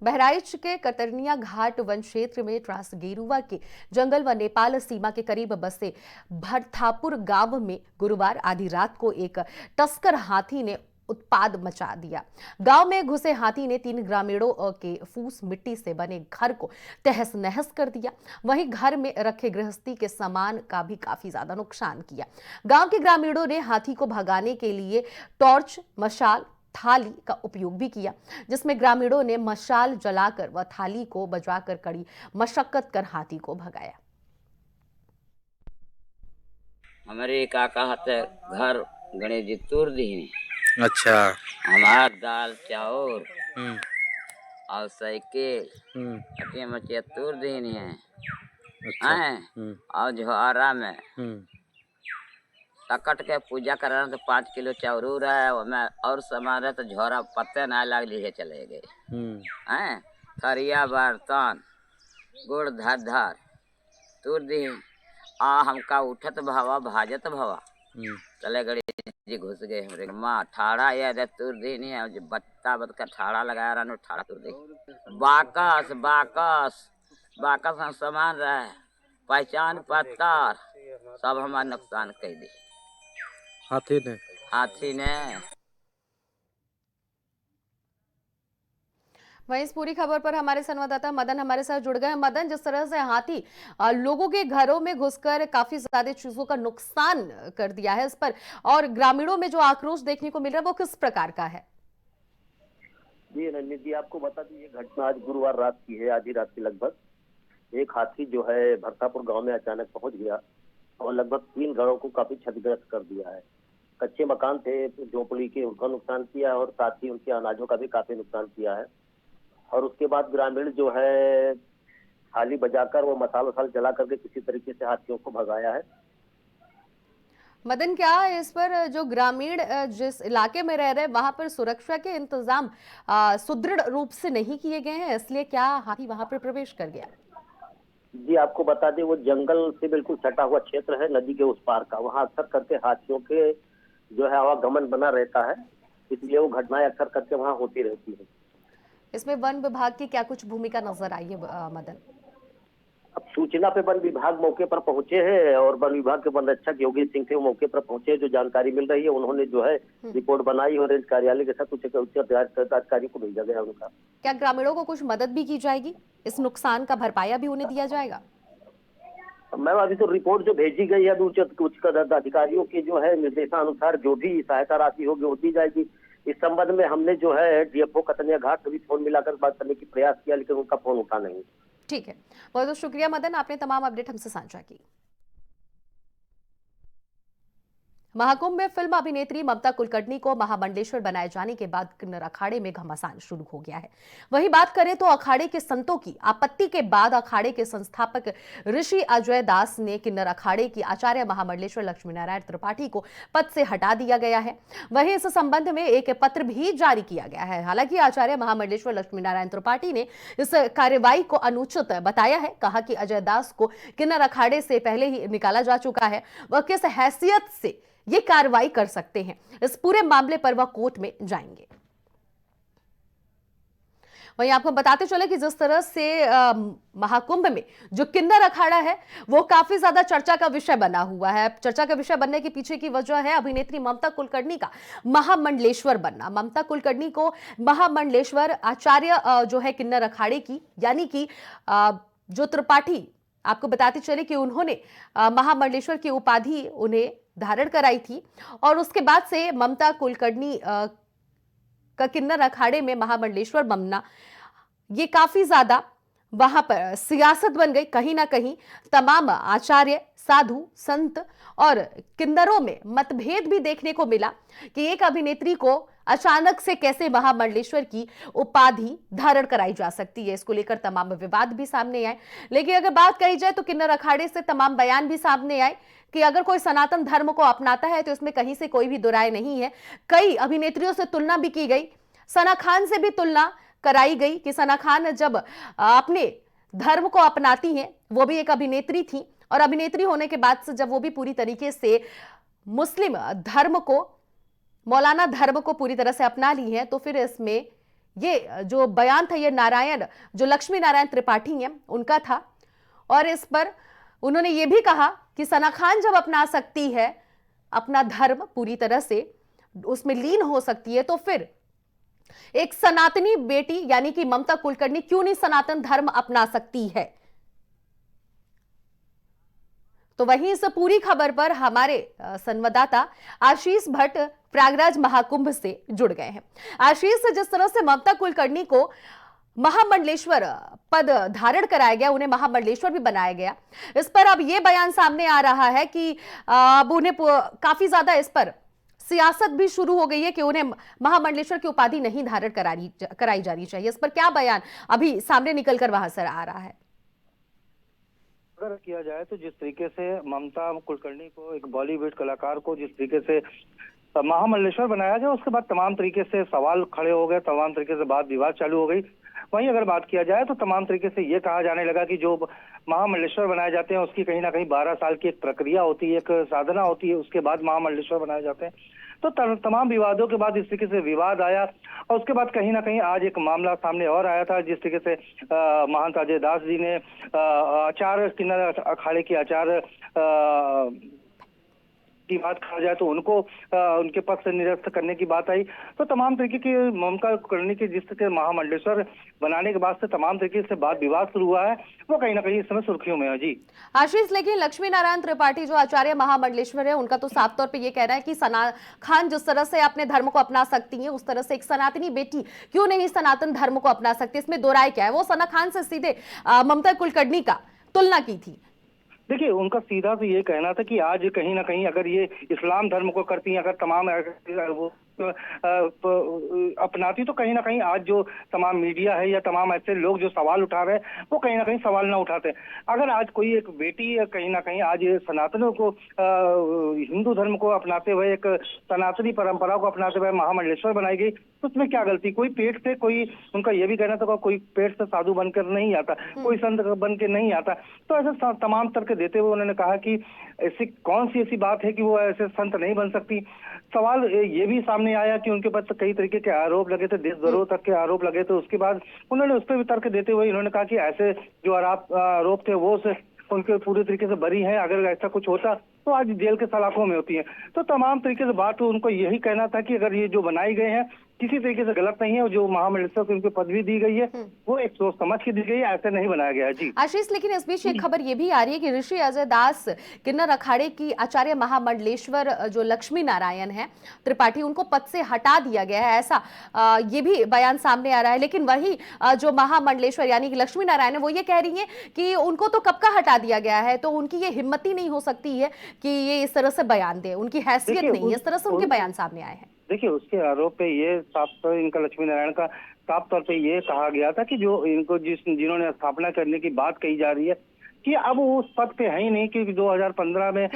बहराइच के कतरनिया घाट वन क्षेत्र में ट्रांसगेरुआ के जंगल व नेपाल सीमा के करीब बसे भरथापुर गांव में गुरुवार आधी रात को एक तस्कर हाथी ने उत्पाद मचा दिया। गांव में घुसे हाथी ने 3 ग्रामीणों के फूस मिट्टी से बने घर को तहस नहस कर दिया। वहीं घर में रखे गृहस्थी के सामान का भी काफी ज्यादा नुकसान किया। गांव के ग्रामीणों ने हाथी को भगाने के लिए टॉर्च, मशाल, थाली का उपयोग भी किया, जिसमें ग्रामीणों ने मशाल जलाकर व थाली को बजाकर कड़ी मशक्कत कर हाथी को भगाया। हमारे काका हाथे घर गणेश जी तोड़ दी। अच्छा। हमारा दाल चाउर और साइकिल अटे मचिया तोड़ दी है। अच्छा। और जोहरा में सकट के पूजा करा तो 5 किलो चाउर है और सामान है तो झोरा पत्ते ना लगली है चले गए। थरिया बर्तन गुड़ धर धर तोड़ दी। हमका उठत भवा भाजत भवा चले गड़ी जी घुस गए हमरे माँ ठाड़ा या तोड़ दी नहीं है। जो बत्ता बत का ठाड़ा लगाया रहा ठाड़ा तोड़ दी। बाकस बाकस बाकस सामान रहे, पहचान पत्तर सब हमारा नुकसान कर दी हाथी ने। वहीं इस पूरी खबर पर हमारे संवाददाता मदन हमारे साथ जुड़ गए। मदन, जिस तरह से हाथी लोगों के घरों में घुसकर काफी ज्यादा चीजों का नुकसान कर दिया है, इस पर और ग्रामीणों में जो आक्रोश देखने को मिल रहा है वो किस प्रकार का है? जी रणनीत जी, आपको बता दें ये घटना आज गुरुवार रात की है। आधी रात के लगभग एक हाथी जो है भरथापुर गांव में अचानक पहुंच गया और लगभग 3 घरों को काफी क्षतिग्रस्त कर दिया है। कच्चे मकान थे झोपड़ी के, उनका नुकसान किया और साथ ही उनके अनाजों का भी काफी नुकसान किया है। और उसके बाद ग्रामीण जो है थाली बजाकर वो मसाल वसाल जला करके किसी तरीके से हाथियों को भगाया है। मदन, क्या इस पर जो ग्रामीण जिस इलाके में रह रहे हैं वहां पर सुरक्षा के इंतजाम सुदृढ़ रूप से नहीं किए गए हैं, इसलिए क्या हाथी वहां पर प्रवेश कर गया? जी आपको बता दें वो जंगल से बिल्कुल सटा हुआ क्षेत्र है, नदी के उस पार का। वहाँ अक्सर करके हाथियों के जो है आवागमन बना रहता है, इसलिए वो घटनाएं अक्सर करके वहाँ होती रहती है। इसमें वन विभाग की क्या कुछ भूमिका नजर आई है मदन? अब सूचना पे वन विभाग मौके पर पहुंचे हैं और वन विभाग के वन रक्षक योगी सिंह थे वो मौके पर पहुंचे। जो जानकारी मिल रही है उन्होंने जो है रिपोर्ट बनाई और रेंज कार्यालय के साथ उच्च अधिकारी को भेजा गया उनका। क्या ग्रामीणों को कुछ मदद भी की जाएगी? इस नुकसान का भरपाया भी उन्हें दिया जाएगा? मैम अभी तो रिपोर्ट जो भेजी गई है उच्च अधिकारियों के जो है निर्देशानुसार जो भी सहायता राशि होगी वो दी जाएगी। इस संबंध में हमने जो है डीएफओ कतरनिया घाट से भी फोन मिलाकर बात करने की प्रयास किया, लेकिन उनका फोन उठा नहीं। ठीक है, बहुत बहुत शुक्रिया मदन, आपने तमाम अपडेट हमसे साझा की। महाकुंभ में फिल्म अभिनेत्री ममता कुलकर्णी को महामंडलेश्वर बनाए जाने के बाद किन्नर अखाड़े में घमासान शुरू हो गया है। वहीं बात करें तो अखाड़े के संतों की आपत्ति के बाद अखाड़े के संस्थापक ऋषि अजय दास ने किन्नर अखाड़े की आचार्य महामंडलेश्वर लक्ष्मी नारायण त्रिपाठी को पद से हटा दिया गया है। वहीं इस संबंध में एक पत्र भी जारी किया गया है। हालांकि आचार्य महामंडलेश्वर लक्ष्मी नारायण त्रिपाठी ने इस कार्रवाई को अनुचित बताया है। कहा कि अजय दास को किन्नर अखाड़े से पहले ही निकाला जा चुका है, वह किस हैसियत से ये कार्रवाई कर सकते हैं, इस पूरे मामले पर वह कोर्ट में जाएंगे। वहीं आपको बताते चले कि जिस तरह से महाकुंभ में जो किन्नर अखाड़ा है वो काफी ज्यादा चर्चा का विषय बना हुआ है। चर्चा का विषय बनने के पीछे की वजह है अभिनेत्री ममता कुलकर्णी का महामंडलेश्वर बनना। ममता कुलकर्णी को महामंडलेश्वर आचार्य जो है किन्नर अखाड़े की, यानी कि जो त्रिपाठी, आपको बताते चले कि उन्होंने महामंडलेश्वर की उपाधि उन्हें धारण कराई थी और उसके बाद से ममता कुलकर्णी का किन्नर अखाड़े में महामंडलेश्वर बनना ये काफी ज्यादा वहां पर सियासत बन गई। कहीं ना कहीं तमाम आचार्य, साधु, संत और किन्नरों में मतभेद भी देखने को मिला कि एक अभिनेत्री को अचानक से कैसे महामंडलेश्वर की उपाधि धारण कराई जा सकती है। इसको लेकर तमाम विवाद भी सामने आए। लेकिन अगर बात कही जाए तो किन्नर अखाड़े से तमाम बयान भी सामने आए कि अगर कोई सनातन धर्म को अपनाता है तो इसमें कहीं से कोई भी दो राय नहीं है। कई अभिनेत्रियों से तुलना भी की गई, सना खान से भी तुलना कराई गई कि सना खान जब अपने धर्म को अपनाती हैं, वो भी एक अभिनेत्री थी और अभिनेत्री होने के बाद से जब वो भी पूरी तरीके से मुस्लिम धर्म को, मौलाना धर्म को पूरी तरह से अपना ली है, तो फिर इसमें ये जो बयान था ये नारायण जो लक्ष्मी नारायण त्रिपाठी हैं उनका था। और इस पर उन्होंने ये भी कहा कि सना खान जब अपना सकती है अपना धर्म पूरी तरह से उसमें लीन हो सकती है, तो फिर एक सनातनी बेटी यानी कि ममता कुलकर्णी क्यों नहीं सनातन धर्म अपना सकती है। तो वहीं इस पूरी खबर पर हमारे संवाददाता आशीष भट्ट प्रयागराज महाकुंभ से जुड़ गए हैं। आशीष, जिस तरह से ममता कुलकर्णी को महामंडलेश्वर पद धारण कराया गया, उन्हें महामंडलेश्वर भी बनाया गया, इस पर अब यह बयान सामने आ रहा है कि अब उन्हें काफी ज्यादा इस पर सियासत भी शुरू हो गई है कि उन्हें महामंडलेश्वर की उपाधि नहीं धारण कराई जानी चाहिए। इस पर क्या बयान अभी सामने निकलकर वहां से आ रहा है? अगर किया जाए तो जिस तरीके से ममता कुलकर्णी को, एक बॉलीवुड कलाकार को जिस तरीके से महामंडलेश्वर बनाया गया, उसके बाद तमाम तरीके से सवाल खड़े हो गए, तमाम तरीके से बात विवाद चालू हो गई। वहीं अगर बात किया जाए तो तमाम तरीके से ये कहा जाने लगा कि जो महामंडलेश्वर बनाए जाते हैं उसकी कहीं ना कहीं 12 साल की एक प्रक्रिया होती है, एक साधना होती है, उसके बाद महामंडलेश्वर बनाए जाते हैं। तो तमाम विवादों के बाद इस तरीके से विवाद आया और उसके बाद कहीं ना कहीं आज एक मामला सामने और आया था, जिस तरीके से महंत अजय दास जी ने आचार्य किन्नर अखाड़े के आचार्य की बात कहा जाए तो उनको उनके पद से निरस्त करने की बात आई। तो तमाम तरीके की ममता कुलकर्णी के जिस तरीके महामंडलेश्वर बनाने के बाद से तमाम तरीके से बात विवाद शुरू हुआ है, वो कहीं ना कहीं इस समय सुर्खियों में है। जी आशीष, लेकिन लक्ष्मी नारायण त्रिपाठी जो आचार्य महामंडलेश्वर है, उनका तो साफ तौर पे ये कहना है कि सना खान जिस तरह से अपने धर्म को अपना सकती है, उस तरह से एक सनातनी बेटी क्यों नहीं सनातन धर्म को अपना सकती। इसमें दो राय क्या है? वो सना खान से सीधे ममता कुलकर्णी का तुलना की थी। देखिए, उनका सीधा तो ये कहना था कि आज कहीं ना कहीं अगर ये इस्लाम धर्म को करती हैं, अगर तमाम वो अपनाती, तो कहीं ना कहीं आज जो तमाम मीडिया है या तमाम ऐसे लोग जो सवाल उठा रहे हैं वो कहीं ना कहीं सवाल ना उठाते। अगर आज कोई एक बेटी कहीं ना कहीं आज सनातनों को हिंदू धर्म को अपनाते हुए, एक सनातनी परंपरा को अपनाते हुए महामंडलेश्वर बनाई गई, तो उसमें क्या गलती? कोई पेट से, कोई उनका ये भी कहना था कोई पेट से साधु बनकर नहीं आता, कोई संत बन के नहीं आता। तो ऐसे तमाम तर्क देते हुए उन्होंने कहा कि ऐसी कौन सी ऐसी बात है कि वो ऐसे संत नहीं बन सकती। सवाल ये भी सामने आया कि उनके ऊपर कई तरीके के आरोप लगे थे, देशद्रोह तक के आरोप लगे थे। उसके बाद उन्होंने उस पर भी तर्क देते हुए उन्होंने कहा कि ऐसे जो आरोप थे वो उनके पूरी तरीके से बरी हैं, अगर ऐसा कुछ होता तो आज जेल के सलाखों में होती है। तो तमाम तरीके से बात उनको यही कहना था कि अगर ये जो बनाए गए हैं किसी तरीके से गलत नहीं है, और जो महामंडलेश्वर को उनको पदवी दी गई है वो एक सोच समझ के दी गई है, ऐसे नहीं बनाया गया है। जी आशीष, लेकिन इस बीच एक खबर ये भी आ रही है कि ऋषि अजय दास किन्नर अखाड़े की आचार्य महामंडलेश्वर जो लक्ष्मी नारायण है त्रिपाठी, उनको पद से हटा दिया गया है, ऐसा ये भी बयान सामने आ रहा है। लेकिन वही जो महामंडलेश्वर यानी कि लक्ष्मी नारायण है, वो ये कह रही है कि उनको तो कब का हटा दिया गया है, तो उनकी ये हिम्मत ही नहीं हो सकती है कि ये इस तरह से बयान दे, उनकी हैसियत नहीं है, इस तरह से उनके बयान सामने आए हैं। देखिए, उसके आरोप पे ये साफ तौर, इनका लक्ष्मी नारायण का साफ तौर पे ये कहा गया था कि जो इनको जिन्होंने स्थापना करने की बात कही जा रही है कि अब वो उस पद पे है ही नहीं, कि 2015 में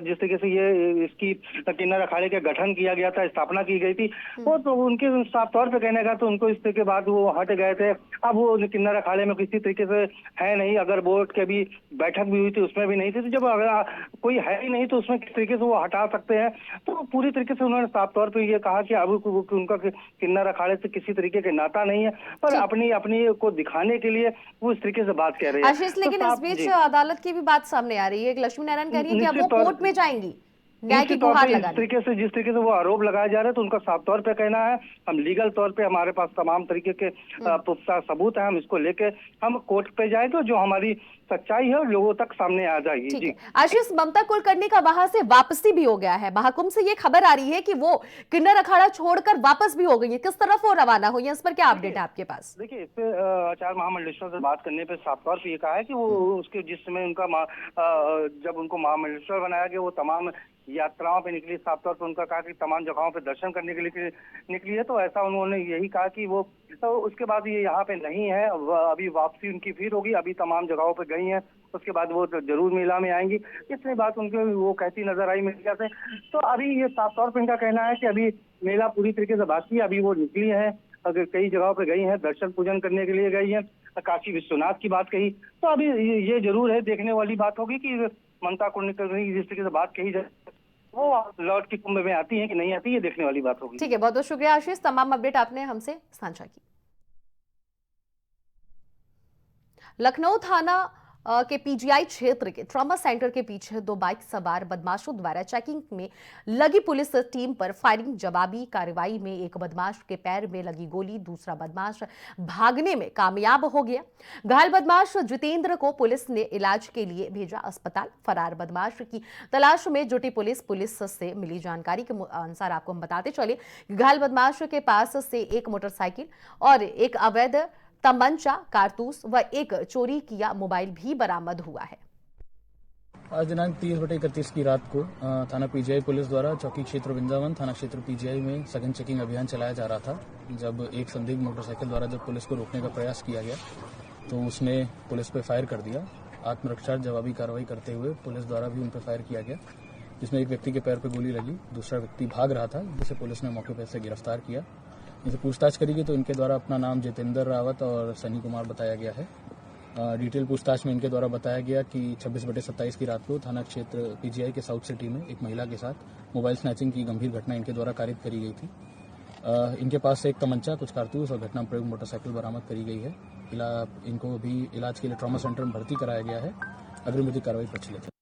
जिस तरीके से ये इसकी किन्नर अखाड़े का गठन किया गया था, स्थापना की गई थी, वो तो उनके साफ तौर पे कहने का तो उनको इस तरीके बाद वो हट गए थे। अब वो किन्नर अखाड़े में किसी तरीके से है नहीं, अगर बोर्ड के भी बैठक भी हुई थी उसमें भी नहीं थी, तो जब अगर कोई है ही नहीं तो उसमें किस तरीके से वो हटा सकते हैं। तो पूरी तरीके से उन्होंने साफ तौर पर ये कहा कि अब उनका किन्नर अखाड़े से किसी तरीके के नाता नहीं है, पर अपनी को दिखाने के लिए वो इस तरीके से बात कह रहे हैं। आशीष, लेकिन इस बीच अदालत की भी बात सामने आ रही है, लक्ष्मी नारायण कह रही है कि अब वो कोर्ट में जाएंगी न्याय की गुहार लगाने। जिस तरीके से वो आरोप लगाए जा रहे हैं, तो उनका साफ तौर पे कहना है हम लीगल तौर पे, हमारे पास तमाम तरीके के पुख्ता सबूत है, हम इसको लेके हम कोर्ट पे जाएंगे, जो हमारी सच्चाई है लोगों तक सामने आ जाएगी। जी आशीष, ममता कुलकर्णी का वहां से वापसी भी हो गया है, महाकुंभ से ये खबर आ रही है कि वो किन्नर अखाड़ा छोड़कर वापस भी हो गई है, किस तरफ वो रवाना हुई है, इस पर क्या अपडेट है आपके पास? देखिए, इस पे आचार्य महामंडलेश्वर से बात करने पे साफ तौर पे ये कहा है कि वो उसके जिस समय उनका जब उनको महामंडलेश्वर बनाया गया, वो तमाम यात्राओं पे निकली, साफ तौर पर उनका कहा कि तमाम जगहों पे दर्शन करने के लिए निकली है। तो ऐसा उन्होंने यही कहा कि वो तो उसके बाद ये यहाँ पे नहीं है, अभी वापसी उनकी फिर होगी, अभी तमाम जगहों पे गई हैं, उसके बाद वो तो जरूर मेला में आएंगी। इतनी बात उनके वो कहती नजर आई मीडिया से। तो अभी ये साफ तौर पर इनका कहना है कि अभी मेला पूरी तरीके से बाकी है, अभी वो निकली है, अगर कई जगहों पे गई हैं, दर्शन पूजन करने के लिए गई हैं, काशी विश्वनाथ की बात कही। तो अभी ये जरूर है, देखने वाली बात होगी कि ममता कुलकर्णी जिस तरीके से बात कही जाए वो लौट के कुंभ में आती है कि नहीं आती, ये देखने वाली बात होगी। ठीक है, बहुत बहुत शुक्रिया आशीष, तमाम अपडेट आपने हमसे साझा की। लखनऊ थाना के पीजीआई क्षेत्र के ट्रॉमा सेंटर के पीछे 2 बाइक सवार बदमाशों द्वारा चेकिंग में लगी पुलिस टीम पर फायरिंग। जवाबी कार्रवाई में एक बदमाश के पैर में लगी गोली, दूसरा बदमाश भागने में कामयाब हो गया। घायल बदमाश जितेंद्र को पुलिस ने इलाज के लिए भेजा अस्पताल। फरार बदमाश की तलाश में जुटी पुलिस से मिली जानकारी के अनुसार आपको हम बताते चले, घायल बदमाश के पास से एक मोटरसाइकिल और एक अवैध तमंचा, कारतूस व एक चोरी किया मोबाइल भी बरामद हुआ है। आज दिनांक 30/31 की रात को थाना पीजीआई पुलिस द्वारा चौकी क्षेत्र वृंदावन थाना क्षेत्र पीजीआई में सघन चेकिंग अभियान चलाया जा रहा था। जब एक संदिग्ध मोटरसाइकिल द्वारा जब पुलिस को रोकने का प्रयास किया गया तो उसने पुलिस पर फायर कर दिया। आत्मरक्षा जवाबी कार्रवाई करते हुए पुलिस द्वारा भी उन पर फायर किया गया, जिसमें एक व्यक्ति के पैर पर गोली लगी। दूसरा व्यक्ति भाग रहा था, जिसे पुलिस ने मौके पर से गिरफ्तार किया। इनसे पूछताछ करी गई तो इनके द्वारा अपना नाम जितेंद्र रावत और सनी कुमार बताया गया है। डिटेल पूछताछ में इनके द्वारा बताया गया कि 26/27 की रात को थाना क्षेत्र पीजीआई के साउथ सिटी में एक महिला के साथ मोबाइल स्नैचिंग की गंभीर घटना इनके द्वारा कारित करी गई थी। इनके पास से एक तमंचा, कुछ कारतूस और घटना प्रयोग मोटरसाइकिल बरामद करी गई है। इनको भी इलाज के लिए ट्रॉमा सेंटर में भर्ती कराया गया है। अग्रिम विधिक कार्रवाई प्रचलित है।